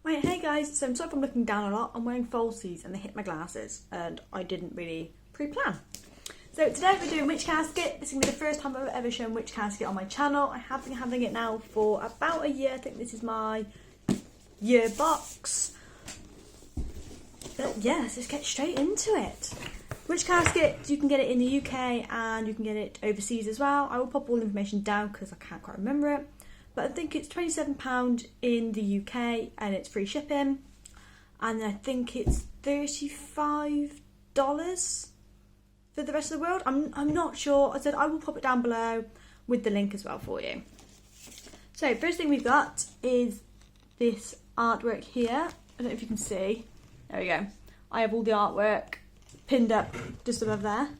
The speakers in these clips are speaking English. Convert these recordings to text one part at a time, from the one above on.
Right, hey guys, so I'm sorry if I'm looking down a lot. I'm wearing falsies and they hit my glasses and I didn't really pre-plan. So today we're doing witch casket. This is going to be the first time I've ever shown witch casket on my channel. I have been having it now for about a year. I think this is my year box. But yeah, let's just get straight into it. Witch casket, you can get it in the UK and you can get it overseas as well. I will pop all the information down because I can't quite remember it. But I think it's £27 in the UK and it's free shipping. And I think it's $35 for the rest of the world. I'm not sure. I said I will pop it down below with the link as well for you. So first thing we've got is this artwork here. I don't know if you can see. There we go. I have all the artwork pinned up just above there.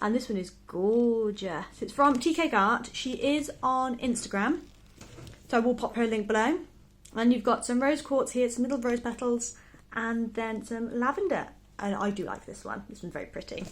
And this one is gorgeous. It's from Tea Cake Art. She is on Instagram. So I will pop her link below. And you've got some rose quartz here, some little rose petals, and then some lavender. And I do like this one. This one's very pretty.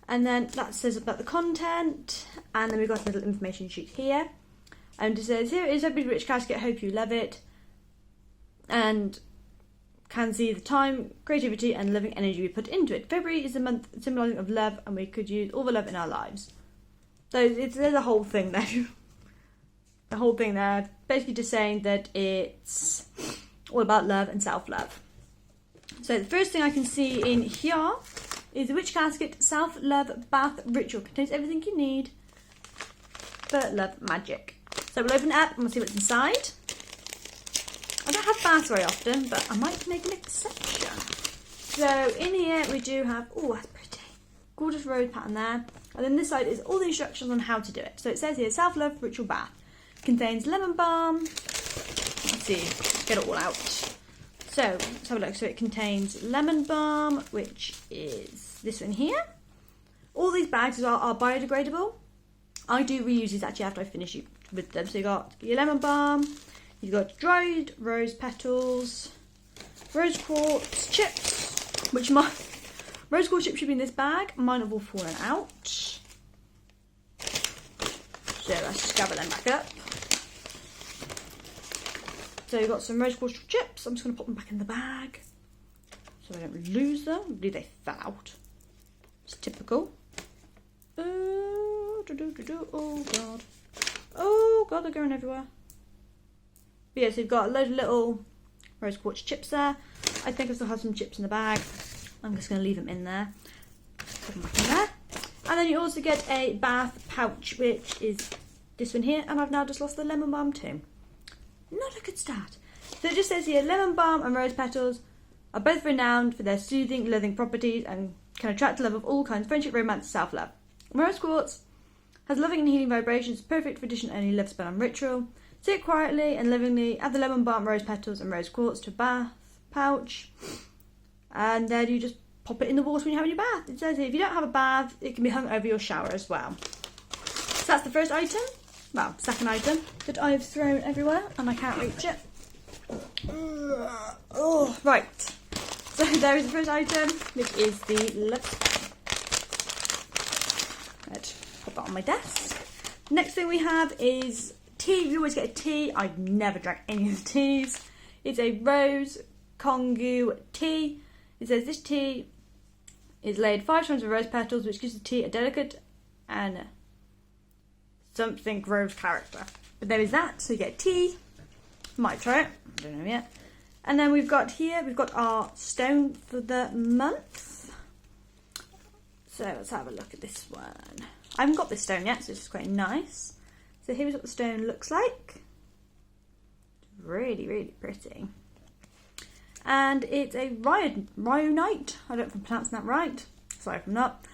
And then that says about the content. And then we've got a little information sheet here. And it says, here is every witch casket, hope you love it. And can see the time, creativity and living energy we put into it. February is the month symbolising of love and we could use all the love in our lives. So there's a whole thing there. The whole thing there, basically just saying that it's all about love and self-love. So the first thing I can see in here is the Witch Casket Self-Love Bath Ritual. Contains everything you need for love magic. So we'll open it up and we'll see what's inside. I don't have baths very often, but I might make an exception. So in here we do have, oh that's pretty, gorgeous rose pattern there. And then this side is all the instructions on how to do it. So it says here, Self-Love Ritual Bath. Contains lemon balm. Let's see, get it all out. So let's have a look. So it contains lemon balm, which is this one here. All these bags as well are biodegradable. I do reuse these actually after I finish with them. So you got your lemon balm, you've got dried rose petals, rose quartz chips, which my rose quartz chips should be in this bag. Mine have all fallen out. So let's just gather them back up. So you've got some rose quartz chips. I'm just going to pop them back in the bag so I don't lose them. I believe they fell out. It's typical. Oh god. Oh god, they're going everywhere. But yeah, so you've got a load of little rose quartz chips there. I think I still have some chips in the bag. I'm just going to leave them in there. Put them back in there. And then you also get a bath pouch, which is this one here. And I've now just lost the lemon balm too. Not a good start. So it just says here, lemon balm and rose petals are both renowned for their soothing, loving properties and can attract the love of all kinds, friendship, romance, self-love. Rose quartz has loving and healing vibrations, perfect for addition-only love spell and ritual. Sit quietly and lovingly, add the lemon balm, rose petals and rose quartz to a bath pouch. And then you just pop it in the water when you have your bath. It says here, if you don't have a bath, it can be hung over your shower as well. So that's the first item. Well, second item that I've thrown everywhere and I can't reach it. Oh, right. So there is the first item, which is the love spell. Let's pop that on my desk. Next thing we have is tea. We always get a tea. I've never drank any of the teas. It's a rose kongu tea. It says this tea is laid 5 times with rose petals, which gives the tea a delicate and something rose character. But there is that, so you get tea. Might try it, I don't know yet. And then we've got here, we've got our stone for the month. So let's have a look at this one. I haven't got this stone yet, so it's quite nice. So here's what the stone looks like. Really, really pretty. And it's a rhyonite. I don't know if I'm pronouncing that right. Sorry if I'm not.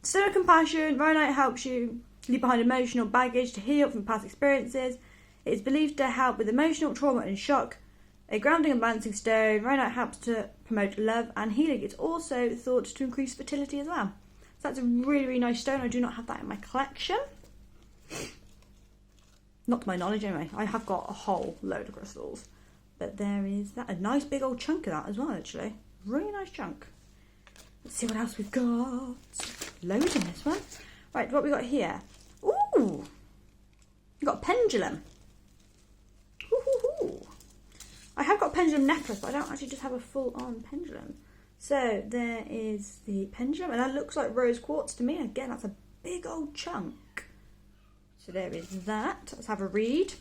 Stone of compassion. Rhyonite helps you leave behind emotional baggage to heal from past experiences. It is believed to help with emotional trauma and shock. A grounding and balancing stone, rhyonite helps to promote love and healing. It's also thought to increase fertility as well. So that's a really, really nice stone. I do not have that in my collection. Not to my knowledge anyway. I have got a whole load of crystals. But there is that. A nice big old chunk of that as well, actually. Really nice chunk. Let's see what else we've got. Loads in this one. Right, what we got here? Ooh! We've got a pendulum. I have got got a pendulum necklace, but I don't actually just have a full-on pendulum. So there is the pendulum, and that looks like rose quartz to me. Again, that's a big old chunk. So there is that. Let's have a read.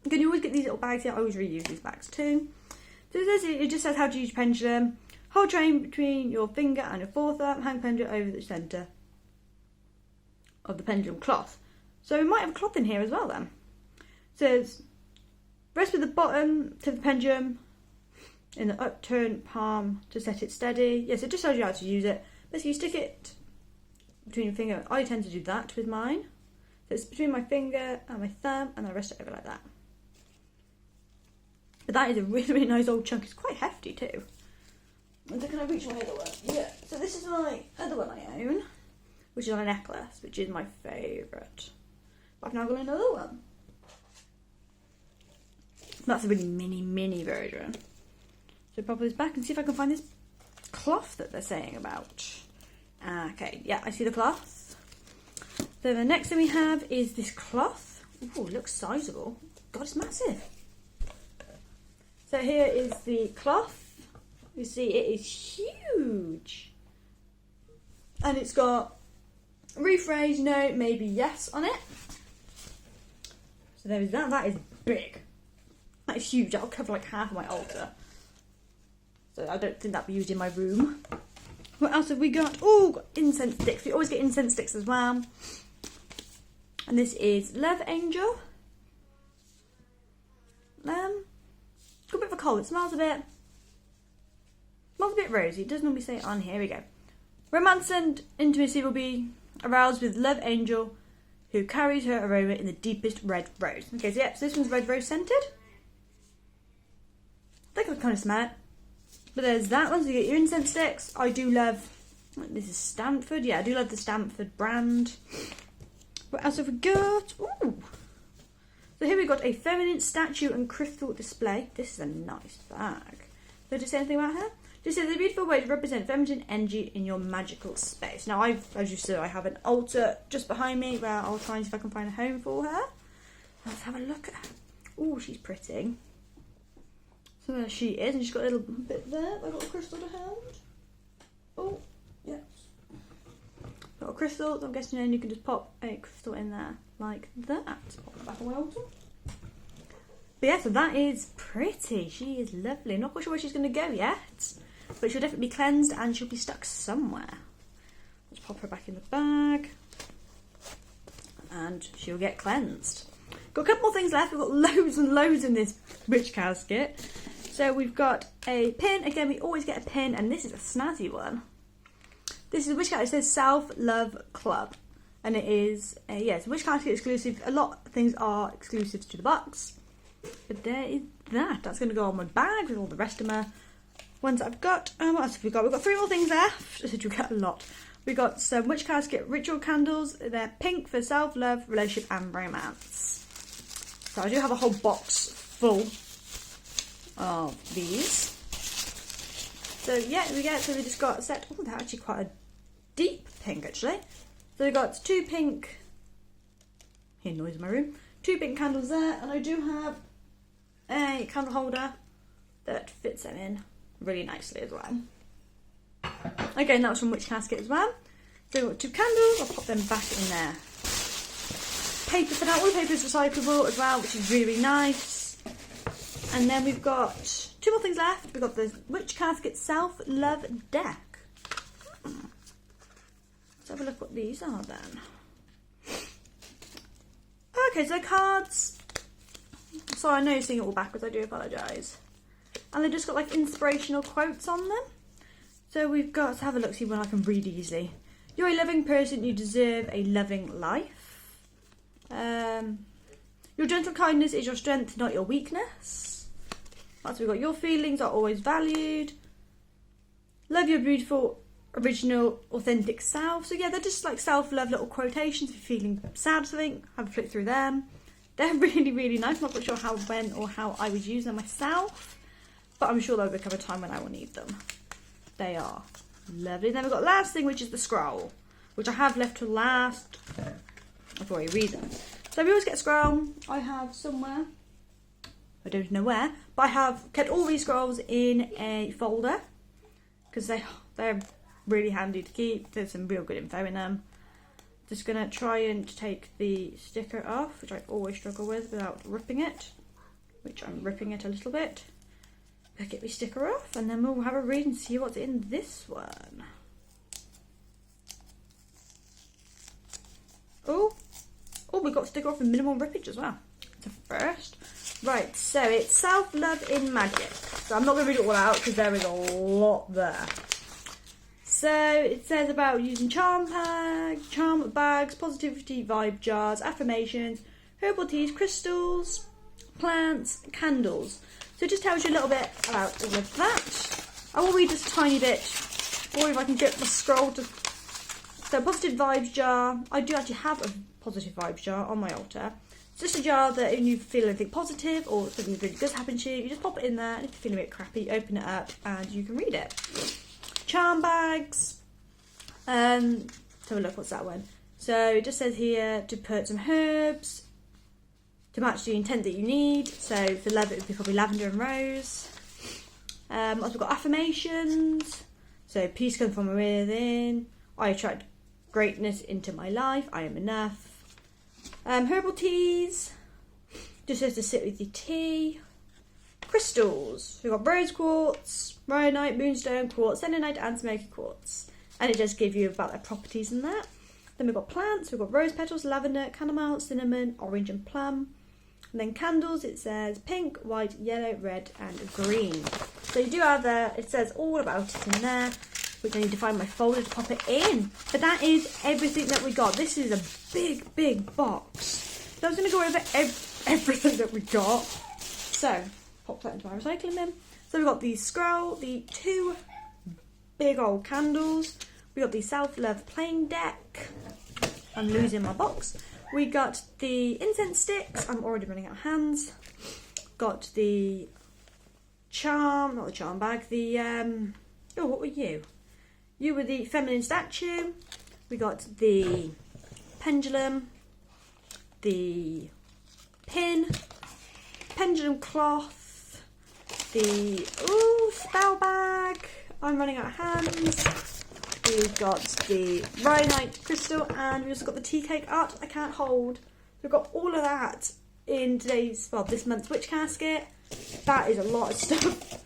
Again, you always get these little bags here. I always reuse these bags too. So it just says how to use your pendulum. Hold train between your finger and your forethumb. Hang pendulum over the centre of the pendulum cloth. So we might have a cloth in here as well then. It says rest with the bottom to the pendulum in the upturned palm to set it steady. Yes, it just tells you how to use it. Basically, you stick it between your finger. I tend to do that with mine. So it's between my finger and my thumb, and I rest it over like that. But that is a really, really nice old chunk. It's quite hefty too. And so can I reach my other one? Yeah. So this is my other one I own, which is on a necklace, which is my favourite. But I've now got another one. That's a really mini version. So pop this back and see if I can find this cloth that they're saying about. Okay, yeah, I see the cloth. So the next thing we have is this cloth. Ooh, it looks sizable. God, it's massive. So here is the cloth. You see it is huge. And it's got rephrase, no, maybe yes on it. So there is that. That is big. That is huge. That'll cover like half of my altar. So I don't think that'll be used in my room. What else have we got? Oh, got incense sticks. We always get incense sticks as well. And this is Love Angel. Got a bit of a cold. It smells a bit rosy. It does normally say it on here. Here we go. Romance and intimacy will be aroused with Love Angel, who carries her aroma in the deepest red rose. Okay, so yeah, so this one's red rose scented. I think I can kind of smell it. But there's that one, so you get your incense sticks. I do love, this is Stanford. Yeah, I do love the Stanford brand. What else have we got? Ooh. So here we've got a feminine statue and crystal display. This is a nice bag. Did it say anything about her? This is a beautiful way to represent feminine energy in your magical space. Now, as you said, I have an altar just behind me where I'll try and see if I can find a home for her. Let's have a look at her. Oh, she's pretty. So there she is, and she's got a little bit there. I've got a crystal to hand. Oh, yes. Got a crystal. I'm guessing then you can just pop a crystal in there like that. Pop it back away also. But yeah, so that is pretty. She is lovely. I'm not quite sure where she's going to go yet, but she'll definitely be cleansed and she'll be stuck somewhere. Let's pop her back in the bag, and she'll get cleansed. Got a couple more things left. We've got loads and loads in this witch casket. So we've got a pin. Again, we always get a pin, and this is a snazzy one. This is a witch casket. It says Self Love Club, and it is it's a witch casket exclusive. A lot of things are exclusive to the box, but there is that. That's going to go on my bag with all the rest of my ones that I've got. What else have we got? We've got 3 more things left. I said we got a lot. We got some witch casket ritual candles. They're pink for self-love, relationship, and romance. So I do have a whole box full of these. So yeah, we just got a set. Oh, they're actually quite a deep pink actually. So we got 2 pink, hear noise in my room, 2 pink candles there, and I do have a candle holder that fits them in really nicely as well. Again, that was from Witch Casket as well. So we've got 2 candles, I'll pop them back in there. Paper for that, all the paper is recyclable as well, which is really nice. And then we've got 2 more things left. We've got the Witch Casket Self Love Deck. Let's have a look what these are then. Okay, so cards. Sorry, I know you're seeing it all backwards, I do apologise. And they've just got like inspirational quotes on them. So we've got, let's have a look, see one I can read easily. You're a loving person, you deserve a loving life. Your gentle kindness is your strength, not your weakness. That's we've got, your feelings are always valued. Love your beautiful, original, authentic self. So yeah, they're just like self-love little quotations. If you're feeling sad or something, have a flick through them. They're really, really nice. I'm not quite sure how, when, or how I would use them myself, but I'm sure there'll become a time when I will need them. They are lovely. Then we've got last thing, which is the scroll, which I have left to last before I read them. So we always get a scroll. I have somewhere I don't know where, but I have kept all these scrolls in a folder because they're really handy to keep. There's some real good info in them. Just gonna try and take the sticker off, which I always struggle with without ripping it, which I'm ripping it a little bit. Get the sticker off, and then we'll have a read and see what's in this one. Oh, we got sticker off with minimal rippage as well. It's a first. Right, so it's self-love in magic. So I'm not going to read it all out because there is a lot there. So it says about using charm bags, positivity vibe jars, affirmations, herbal teas, crystals, plants, candles. So it just tells you a little bit about all of that. I will read just a tiny bit, or if I can get my scroll to... So positive vibes jar. I do actually have a positive vibes jar on my altar. It's just a jar that if you feel anything positive or something really good happen to you, you just pop it in there, and if you feel a bit crappy, open it up and you can read it. Charm bags. Let's have a look, what's that one? So it just says here to put some herbs to match the intent that you need. So for love, it would be probably lavender and rose. Also we've got affirmations. So peace comes from within. I attract greatness into my life. I am enough. Herbal teas. Just says to sit with your tea. Crystals. We've got rose quartz, rhyolite, moonstone quartz, selenite and smoky quartz. And it does give you about their properties and that. Then we've got plants. We've got rose petals, lavender, chamomile, cinnamon, orange and plum. And then candles, it says pink, white, yellow, red and green. So you do have it says all about it in there, which I need to find my folder to pop it in. But that is everything that we got. This is a big, big box. So I was going to go over everything that we got. So, pop that into my recycling bin. So we've got the scroll, the 2 big old candles. We got the self-love playing deck. I'm losing my box. We got the incense sticks. I'm already running out of hands. Got the charm, not the charm bag, the, oh, what were you? You were the feminine statue. We got the pendulum, the pin, pendulum cloth, the, spell bag. I'm running out of hands. We've got the rhyolite crystal, and we also got the tea cake art I can't hold. We've got all of that in this month's witch casket. That is a lot of stuff.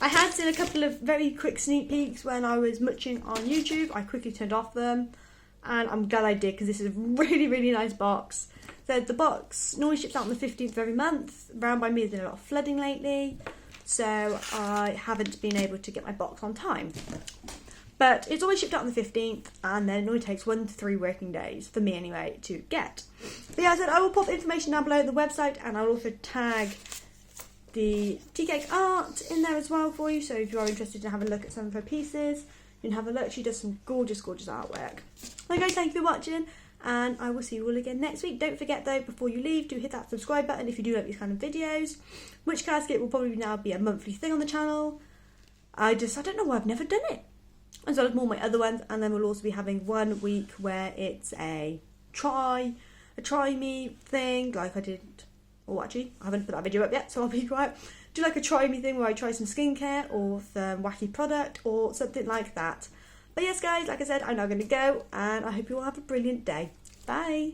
I had seen a couple of very quick sneak peeks when I was muching on YouTube. I quickly turned off them, and I'm glad I did because this is a really, really nice box. So the box normally ships out on the 15th of every month. Around by me there's been a lot of flooding lately, so I haven't been able to get my box on time. But it's always shipped out on the 15th, and then it only takes 1 to 3 working days, for me anyway, to get. But yeah, I said I will pop information down below the website, and I'll also tag the tea cake art in there as well for you. So if you are interested in having a look at some of her pieces, you can have a look. She does some gorgeous, gorgeous artwork. So guys, thank you for watching, and I will see you all again next week. Don't forget though, before you leave, do hit that subscribe button if you do like these kind of videos. Witch Casket will probably now be a monthly thing on the channel. I don't know why I've never done it. As well as more of my other ones, and then we'll also be having 1 week where it's a try me thing, like I did. Oh, actually, I haven't put that video up yet, so I'll be quiet. Do like a try me thing where I try some skincare or some wacky product or something like that. But yes, guys, like I said, I'm now going to go, and I hope you all have a brilliant day. Bye.